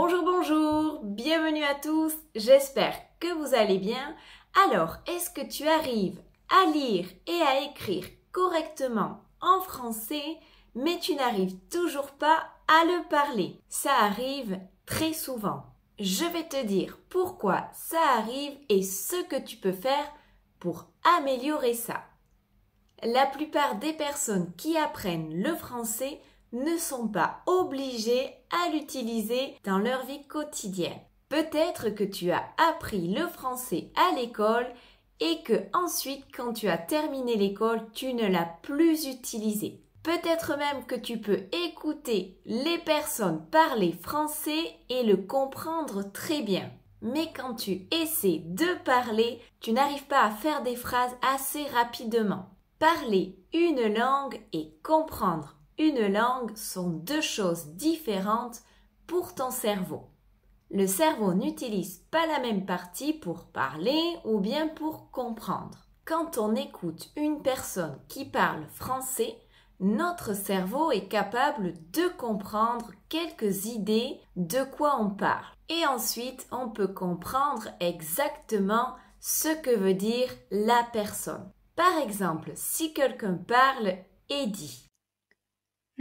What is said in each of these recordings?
Bonjour, bonjour, bienvenue à tous, j'espère que vous allez bien. Alors, est-ce que tu arrives à lire et à écrire correctement en français, mais tu n'arrives toujours pas à le parler? Ça arrive très souvent. Je vais te dire pourquoi ça arrive et ce que tu peux faire pour améliorer ça. La plupart des personnes qui apprennent le français ne sont pas obligées à l'utiliser dans leur vie quotidienne. Peut-être que tu as appris le français à l'école et que ensuite, quand tu as terminé l'école, tu ne l'as plus utilisé. Peut-être même que tu peux écouter les personnes parler français et le comprendre très bien. Mais quand tu essaies de parler, tu n'arrives pas à faire des phrases assez rapidement. Parler une langue et comprendre une langue sont deux choses différentes pour ton cerveau. Le cerveau n'utilise pas la même partie pour parler ou bien pour comprendre. Quand on écoute une personne qui parle français, notre cerveau est capable de comprendre quelques idées de quoi on parle. Et ensuite, on peut comprendre exactement ce que veut dire la personne. Par exemple, si quelqu'un parle et dit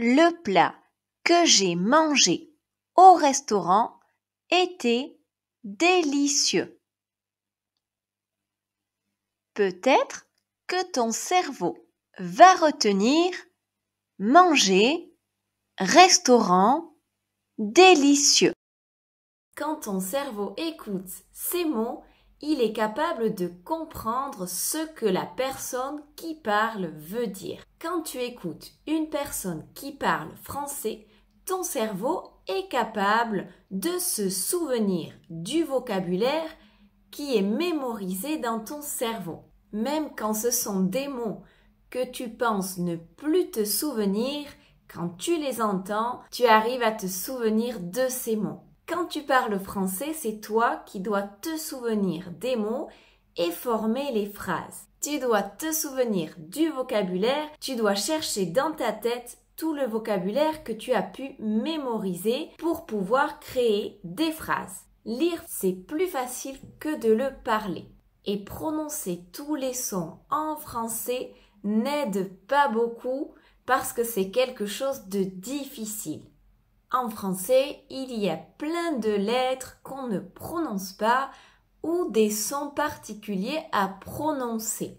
« Le plat que j'ai mangé au restaurant était délicieux ». Peut-être que ton cerveau va retenir manger, restaurant, délicieux. Quand ton cerveau écoute ces mots, il est capable de comprendre ce que la personne qui parle veut dire. Quand tu écoutes une personne qui parle français, ton cerveau est capable de se souvenir du vocabulaire qui est mémorisé dans ton cerveau. Même quand ce sont des mots que tu penses ne plus te souvenir, quand tu les entends, tu arrives à te souvenir de ces mots. Quand tu parles français, c'est toi qui dois te souvenir des mots et former les phrases. Tu dois te souvenir du vocabulaire, tu dois chercher dans ta tête tout le vocabulaire que tu as pu mémoriser pour pouvoir créer des phrases. Lire, c'est plus facile que de le parler. Et prononcer tous les sons en français n'aide pas beaucoup parce que c'est quelque chose de difficile. En français, il y a plein de lettres qu'on ne prononce pas ou des sons particuliers à prononcer.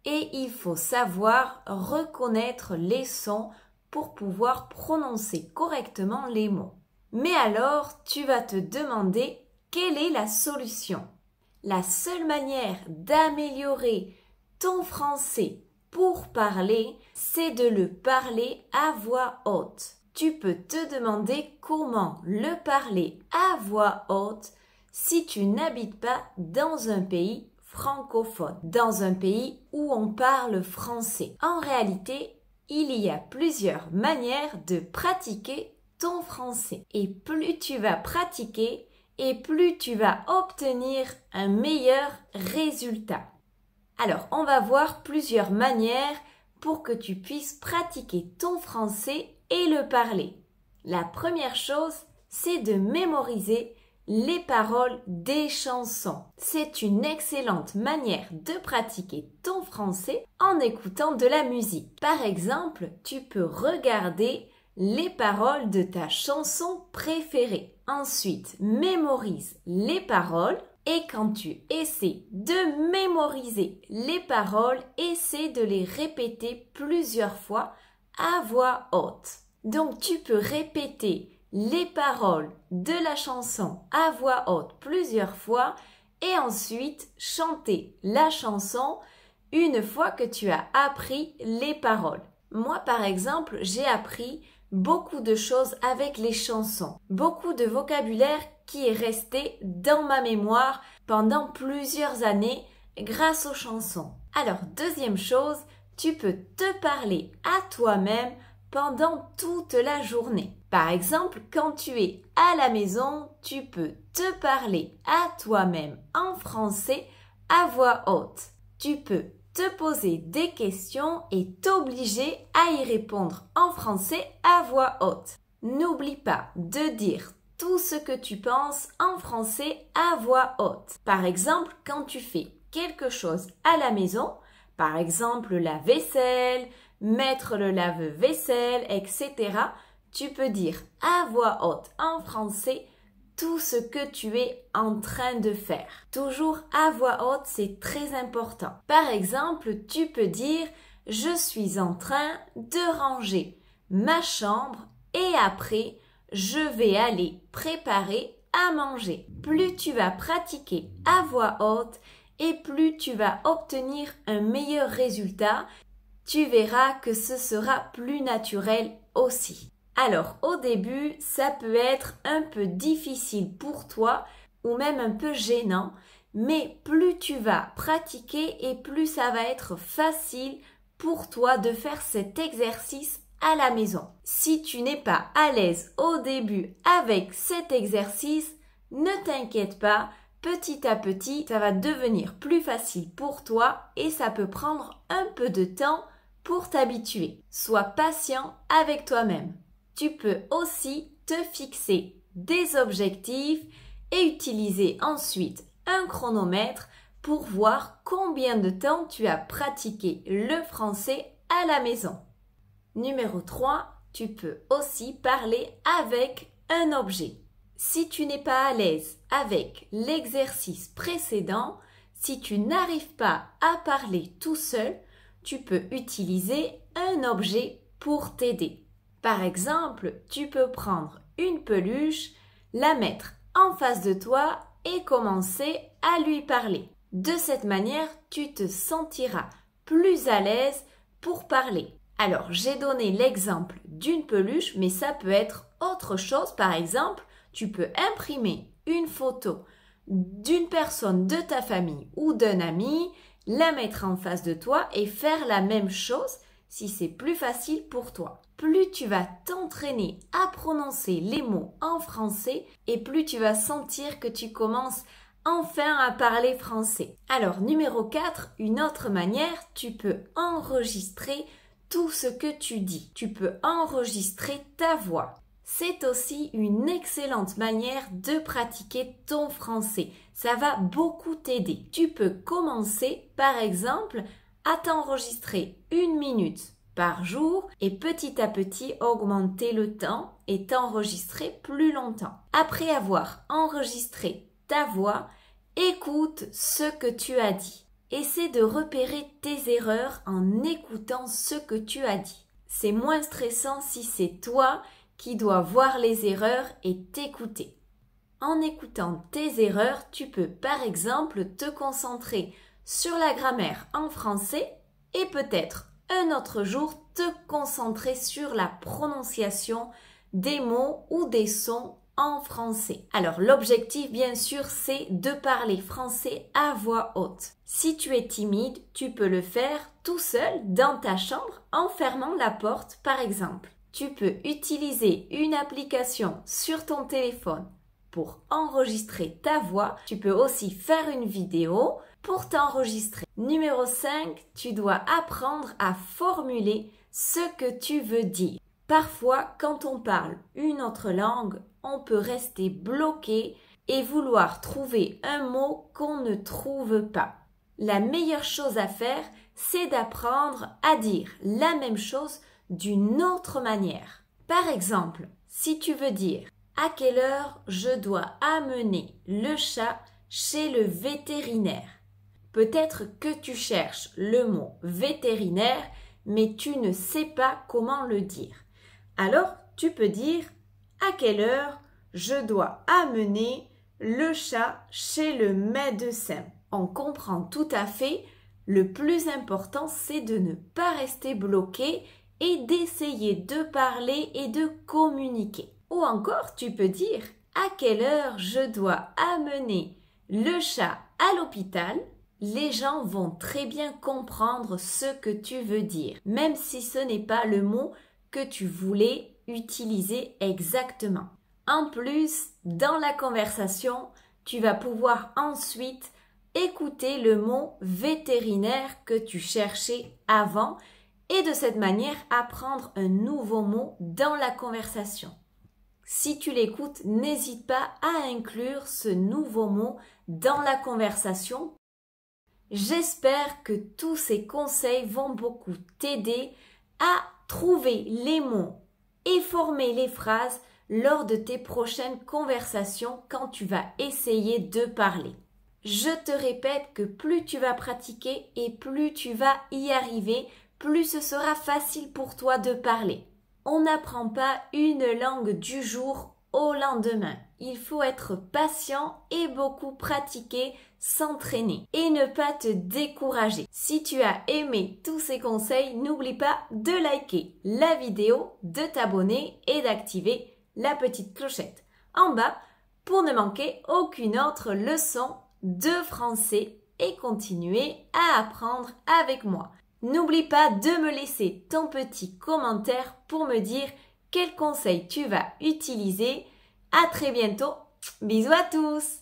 Et il faut savoir reconnaître les sons pour pouvoir prononcer correctement les mots. Mais alors, tu vas te demander quelle est la solution. La seule manière d'améliorer ton français pour parler, c'est de le parler à voix haute. Tu peux te demander comment le parler à voix haute si tu n'habites pas dans un pays francophone, dans un pays où on parle français. En réalité, il y a plusieurs manières de pratiquer ton français. Et plus tu vas pratiquer, et plus tu vas obtenir un meilleur résultat. Alors, on va voir plusieurs manières pour que tu puisses pratiquer ton français et le parler. La première chose, c'est de mémoriser les paroles des chansons. C'est une excellente manière de pratiquer ton français en écoutant de la musique. Par exemple, tu peux regarder les paroles de ta chanson préférée. Ensuite, mémorise les paroles. Et quand tu essaies de mémoriser les paroles, essaie de les répéter plusieurs fois à voix haute. Donc tu peux répéter les paroles de la chanson à voix haute plusieurs fois et ensuite chanter la chanson une fois que tu as appris les paroles. Moi par exemple, j'ai appris beaucoup de choses avec les chansons, beaucoup de vocabulaire qui est resté dans ma mémoire pendant plusieurs années grâce aux chansons. Alors, deuxième chose, tu peux te parler à toi-même pendant toute la journée. Par exemple, quand tu es à la maison, tu peux te parler à toi-même en français à voix haute. Tu peux te poser des questions et t'obliger à y répondre en français à voix haute. N'oublie pas de dire tout ce que tu penses en français à voix haute. Par exemple, quand tu fais quelque chose à la maison, par exemple la vaisselle, mettre le lave-vaisselle, etc., tu peux dire à voix haute en français tout ce que tu es en train de faire. Toujours à voix haute, c'est très important. Par exemple, tu peux dire « Je suis en train de ranger ma chambre et après, je vais aller préparer à manger. » Plus tu vas pratiquer à voix haute et plus tu vas obtenir un meilleur résultat, tu verras que ce sera plus naturel aussi. Alors, au début, ça peut être un peu difficile pour toi ou même un peu gênant, mais plus tu vas pratiquer et plus ça va être facile pour toi de faire cet exercice à la maison. Si tu n'es pas à l'aise au début avec cet exercice, ne t'inquiète pas, petit à petit, ça va devenir plus facile pour toi et ça peut prendre un peu de temps pour t'habituer. Sois patient avec toi-même. Tu peux aussi te fixer des objectifs et utiliser ensuite un chronomètre pour voir combien de temps tu as pratiqué le français à la maison. Numéro 3, tu peux aussi parler avec un objet. Si tu n'es pas à l'aise avec l'exercice précédent, si tu n'arrives pas à parler tout seul, tu peux utiliser un objet pour t'aider. Par exemple, tu peux prendre une peluche, la mettre en face de toi et commencer à lui parler. De cette manière, tu te sentiras plus à l'aise pour parler. Alors, j'ai donné l'exemple d'une peluche, mais ça peut être autre chose. Par exemple, tu peux imprimer une photo d'une personne de ta famille ou d'un ami, la mettre en face de toi et faire la même chose si c'est plus facile pour toi. Plus tu vas t'entraîner à prononcer les mots en français et plus tu vas sentir que tu commences enfin à parler français. Alors, numéro 4, une autre manière, tu peux enregistrer tout ce que tu dis. Tu peux enregistrer ta voix. C'est aussi une excellente manière de pratiquer ton français. Ça va beaucoup t'aider. Tu peux commencer, par exemple, à t'enregistrer 1 minute par jour et petit à petit augmenter le temps et t'enregistrer plus longtemps. Après avoir enregistré ta voix, écoute ce que tu as dit. Essaie de repérer tes erreurs en écoutant ce que tu as dit. C'est moins stressant si c'est toi qui dois voir les erreurs et t'écouter. En écoutant tes erreurs, tu peux par exemple te concentrer sur la grammaire en français et peut-être un autre jour te concentrer sur la prononciation des mots ou des sons en français. Alors l'objectif bien sûr c'est de parler français à voix haute. Si tu es timide, tu peux le faire tout seul dans ta chambre en fermant la porte par exemple. Tu peux utiliser une application sur ton téléphone pour enregistrer ta voix. Tu peux aussi faire une vidéo pour t'enregistrer. Numéro 5, tu dois apprendre à formuler ce que tu veux dire. Parfois, quand on parle une autre langue, on peut rester bloqué et vouloir trouver un mot qu'on ne trouve pas. La meilleure chose à faire, c'est d'apprendre à dire la même chose d'une autre manière. Par exemple, si tu veux dire « À quelle heure je dois amener le chat chez le vétérinaire ?» Peut-être que tu cherches le mot vétérinaire, mais tu ne sais pas comment le dire. Alors, tu peux dire « À quelle heure je dois amener le chat chez le médecin ?» On comprend tout à fait. Le plus important, c'est de ne pas rester bloqué et d'essayer de parler et de communiquer. Ou encore, tu peux dire « À quelle heure je dois amener le chat à l'hôpital ?» Les gens vont très bien comprendre ce que tu veux dire, même si ce n'est pas le mot que tu voulais utiliser exactement. En plus, dans la conversation, tu vas pouvoir ensuite écouter le mot vétérinaire que tu cherchais avant et de cette manière apprendre un nouveau mot dans la conversation. Si tu l'écoutes, n'hésite pas à inclure ce nouveau mot dans la conversation. J'espère que tous ces conseils vont beaucoup t'aider à trouver les mots et former les phrases lors de tes prochaines conversations quand tu vas essayer de parler. Je te répète que plus tu vas pratiquer et plus tu vas y arriver, plus ce sera facile pour toi de parler. On n'apprend pas une langue du jour au lendemain. Il faut être patient et beaucoup pratiquer, s'entraîner et ne pas te décourager. Si tu as aimé tous ces conseils, n'oublie pas de liker la vidéo, de t'abonner et d'activer la petite clochette en bas pour ne manquer aucune autre leçon de français et continuer à apprendre avec moi. N'oublie pas de me laisser ton petit commentaire pour me dire quel conseil tu vas utiliser. À très bientôt. Bisous à tous.